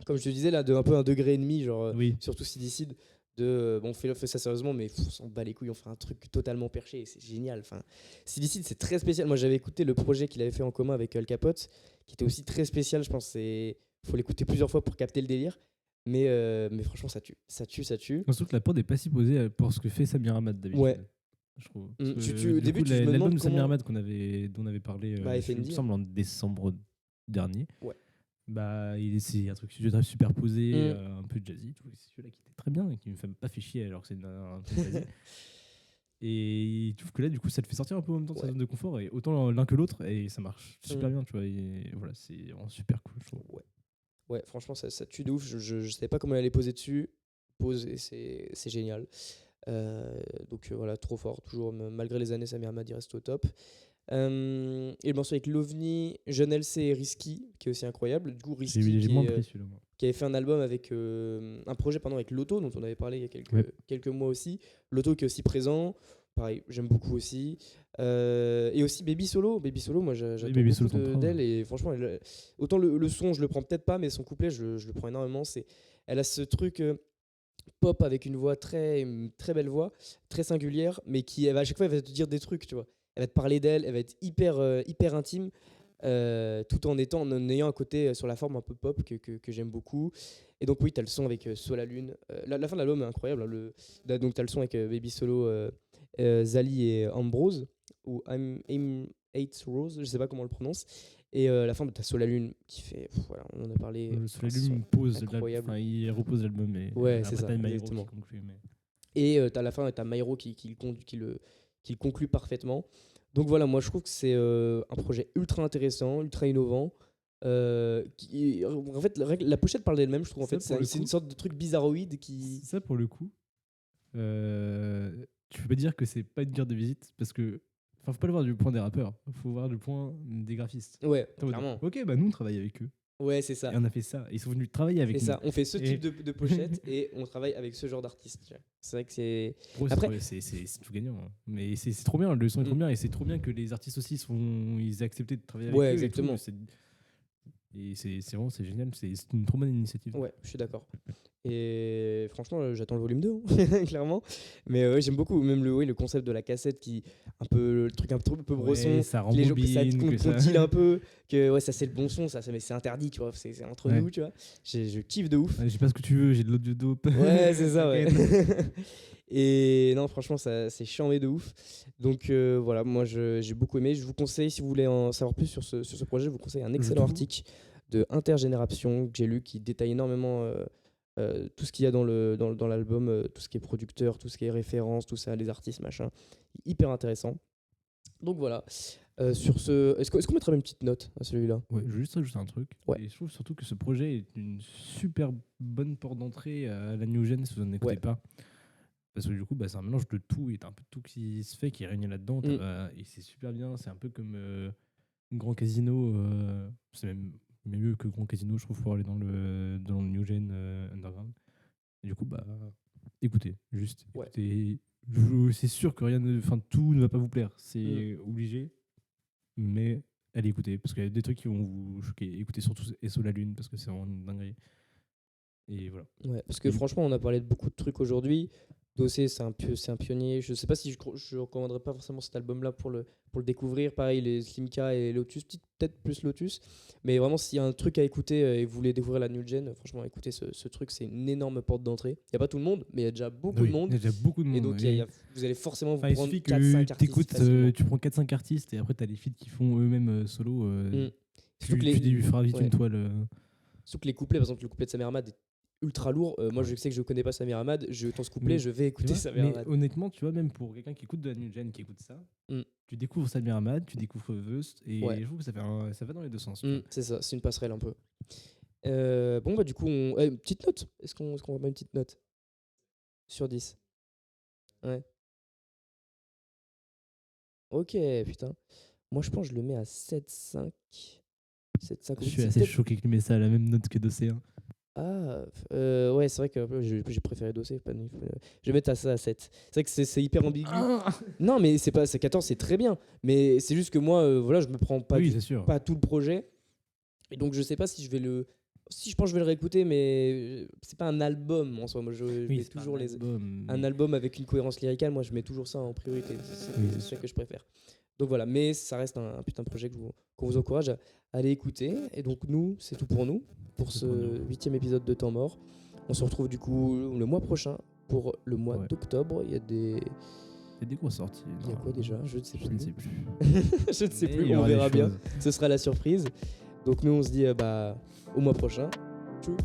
comme je te disais là, de un peu 1,5 degré, genre Oui. surtout Silicide, de bon, fait ça sérieusement, mais on s'en bat les couilles, on fait un truc totalement perché et c'est génial. Enfin, Silicide, c'est très spécial. Moi, j'avais écouté le projet qu'il avait fait en commun avec Al Capote, qui était aussi très spécial. Je pense c'est faut l'écouter plusieurs fois pour capter le délire. Mais franchement, ça tue. Surtout que la prod n'est pas si posée pour ce que fait Samir Ahmad d'habitude. Ouais. Je trouve. Au début, tu me demandes l'album de Samir comment... Ahmad dont on avait parlé, il me FND, semble, en décembre dernier. Ouais. Bah, c'est un truc super posé, un peu jazzy. C'est celui-là qui était très bien et qui me fait pas fait chier alors que c'est un truc jazzy. Et je trouve que là, du coup, ça te fait sortir un peu en même temps de sa zone de confort, et autant l'un que l'autre, et ça marche super bien, tu vois. Et voilà, c'est vraiment super cool, je trouve. Ouais, franchement, ça tue de ouf. Je savais pas comment elle allait poser dessus. Pose et c'est génial. Donc voilà, trop fort. Toujours, malgré les années, Samir Ahmad, il reste au top. Et le morceau avec Lovni, Jeune LC et Risky, qui est aussi incroyable. Du coup, Risky qui avait fait un album avec un projet avec Lotto, dont on avait parlé il y a quelques mois aussi. Lotto qui est aussi présent. Pareil, j'aime beaucoup aussi. Et aussi Baby Solo. Baby Solo, moi j'adore beaucoup d'elle. Et franchement, autant le son, je le prends peut-être pas, mais son couplet, je le prends énormément. Elle a ce truc pop avec une voix une très belle voix, très singulière, mais qui à chaque fois elle va te dire des trucs, tu vois. Elle va te parler d'elle, elle va être hyper intime, tout en ayant un côté sur la forme un peu pop que j'aime beaucoup. Et donc oui, t'as le son avec Sur la Lune. La fin de l'album est incroyable. Donc t'as le son avec Baby Solo, Zali et Ambrose, ou I'm 8 Rose, je sais pas comment on le prononce. Et la fin, t'as Sur la Lune qui fait, voilà, on en a parlé. Sur la Lune pose il repose l'album. Ouais, c'est ça, exactement. Et à la fin, t'as Myro qui le conclut parfaitement. Donc voilà, moi je trouve que c'est un projet ultra intéressant, ultra innovant. En fait, la pochette parle d'elle-même, je trouve. En fait, c'est une sorte de truc bizarroïde qui. Ça, pour le coup, tu peux pas dire que c'est pas une carte de visite parce que. Enfin, faut pas le voir du point des rappeurs, faut voir du point des graphistes. Ouais, clairement. Ok, bah nous on travaille avec eux. Ouais, c'est ça. Et on a fait ça. Ils sont venus travailler avec nous. C'est ça, on fait ce type de pochette et on travaille avec ce genre d'artiste. C'est vrai que c'est. Après, c'est tout gagnant. Hein. Mais c'est trop bien, le son est trop bien, et c'est trop bien que les artistes aussi ils aient accepté de travailler avec eux. Exactement. Et c'est génial, c'est une trop bonne initiative. Ouais, je suis d'accord. Et franchement, j'attends le volume 2, hein, clairement. Mais ouais, j'aime beaucoup, même le concept de la cassette, le truc un peu brosson, ça les gens compile un peu, que ouais, ça c'est le bon son, mais c'est interdit, tu vois, c'est entre nous, tu vois. Je kiffe de ouf. J'ai pas ce que tu veux, j'ai de l'audio dope. Ouais, c'est ça, ouais. Et non, franchement, c'est charmé de ouf. Donc voilà, moi j'ai beaucoup aimé. Je vous conseille, si vous voulez en savoir plus sur ce projet, je vous conseille un excellent article de Intergénération que j'ai lu, qui détaille énormément tout ce qu'il y a dans l'album, tout ce qui est producteur, tout ce qui est référence, tout ça, les artistes, machin. Hyper intéressant. Donc voilà. Est-ce qu'on mettrait une petite note à celui-là? Ouais, je veux juste rajouter un truc. Ouais. Et je trouve surtout que ce projet est une super bonne porte d'entrée à la New Gen si vous n'en écoutez pas. Parce que du coup, c'est un mélange de tout. Il y a un peu de tout qui se fait, qui est réuni là-dedans. Et c'est super bien. C'est un peu comme Grand Casino. C'est même mieux que Grand Casino, je trouve, pour aller dans le New Gen Underground. Et du coup, écoutez. Juste écoutez. C'est sûr que tout ne va pas vous plaire. C'est obligé. Mais allez écouter. Parce qu'il y a des trucs qui vont vous choquer. Écoutez surtout SO La Lune, parce que c'est vraiment une dinguerie. Et voilà. Ouais, parce que franchement, on a parlé de beaucoup de trucs aujourd'hui. Dossé, c'est un pionnier. Je sais pas si je recommanderais pas forcément cet album-là pour le découvrir. Pareil, les Slimka et Lotus, peut-être plus Lotus. Mais vraiment, s'il y a un truc à écouter et vous voulez découvrir la New Gen, franchement, écoutez ce truc, c'est une énorme porte d'entrée. Il n'y a pas tout le monde, mais il y a déjà beaucoup de monde. Il y a déjà beaucoup de monde. Et donc, vous allez forcément vous prendre 4-5 artistes. Tu prends 4-5 artistes et après, tu as les feats qui font eux-mêmes solo. Tu feras vite une toile. Surtout que les couplets, par exemple, le couplet de Samir Ahmad est ultra lourd. Moi, je sais que je connais pas Samir Ahmad. Je tends ce couplet, je vais écouter Samir Ahmad. Honnêtement, tu vois, même pour quelqu'un qui écoute de la New Gen, qui écoute ça, tu découvres Samir Ahmad, tu découvres Vust, et je trouve que ça va dans les deux sens. C'est ça, c'est une passerelle un peu. Bon, du coup, une petite note. Est-ce qu'on va mettre une petite note sur 10? Ouais. Ok, putain. Moi, je pense que je le mets à 7,5. Je suis assez choqué qu'il mette ça à la même note que Dossé. Ouais, c'est vrai que j'ai préféré Dossé. Je vais mettre ça à 7. C'est vrai que c'est hyper ambigu. Non, mais c'est 14, c'est très bien. Mais c'est juste que moi, voilà, je me prends pas, pas tout le projet. Et donc, je sais pas si je vais le. Si, je pense que je vais le réécouter, mais c'est pas un album en soi. Moi, je mets toujours un album avec une cohérence lyricale. Moi, je mets toujours ça en priorité. C'est ça que je préfère. Donc voilà, mais ça reste un putain de projet qu'on vous encourage à aller écouter. Et donc, nous, c'est tout pour nous, pour ce 8e épisode de Temps Mort. On se retrouve du coup le mois prochain pour le mois d'octobre. Il y a des grosses sorties. Il y a quoi déjà ? Je ne sais plus. Je ne sais plus. Je ne sais plus, on verra bien. Ce sera la surprise. Donc nous, on se dit au mois prochain. Tchou.